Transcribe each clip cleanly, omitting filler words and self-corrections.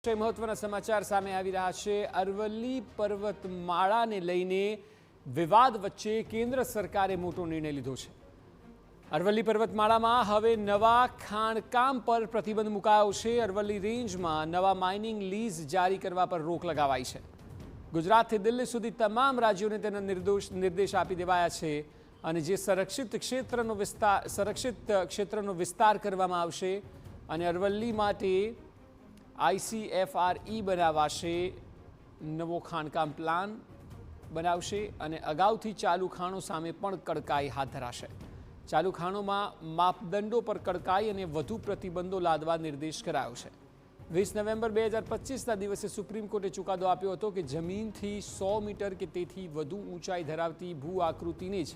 મહત્વના સમાચાર સામે આવી રહ્યા છે। અરવલ્લી પર્વતમાળાને લઈને વિવાદ વચ્ચે કેન્દ્ર સરકારે મોટો નિર્ણય લીધો છે। અરવલ્લી પર્વતમાળામાં હવે નવા ખાણકામ પર પ્રતિબંધ મુકાયો છે। અરવલ્લી રેન્જમાં નવા માઇનિંગ લીઝ જારી કરવા પર રોક લગાવાઈ છે। ગુજરાતથી દિલ્હી સુધી તમામ રાજ્યોને તેના નિર્દેશ આપી દેવાયા છે અને જે સંરક્ષિત ક્ષેત્રનો વિસ્તાર કરવામાં આવશે અને અરવલ્લી માટે ICFRE બનાવાશે, નવો ખાણકામ પ્લાન બનાવશે અને અગાઉથી ચાલુ ખાણો સામે પણ કડકાઈ હાથ ધરાશે। ચાલુ ખાણોમાં માપદંડો પર કડકાઈ અને વધુ પ્રતિબંધો લાદવા નિર્દેશ કરાયો છે। 20 નવેમ્બર 2025ના દિવસે સુપ્રીમ કોર્ટે ચુકાદો આપ્યો હતો કે જમીનથી 100 મીટર કે તેથી વધુ ઊંચાઈ ધરાવતી ભૂ આકૃતિને જ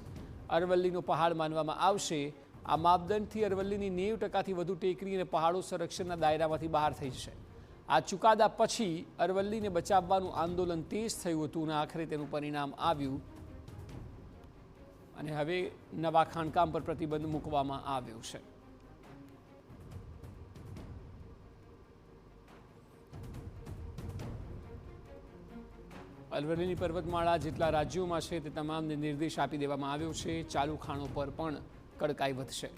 અરવલ્લીનો પહાડ માનવામાં આવશે। આ માપદંડથી અરવલ્લીની 90%થી વધુ ટેકરી અને પહાડો સંરક્ષણના દાયરામાંથી બહાર થઈ જશે। આ ચુકાદા પછી અરવલ્લીને બચાવવાનું આંદોલન તેજ થયું હતું અને આખરે તેનું પરિણામ આવ્યું અને હવે નવા ખાણકામ પર પ્રતિબંધ મૂકવામાં આવ્યો છે। અરવલ્લીની પર્વતમાળા જેટલા રાજ્યોમાં છે તે તમામને નિર્દેશ આપી દેવામાં આવ્યો છે। ચાલુ ખાણો પર પણ કડકાઈ વધશે।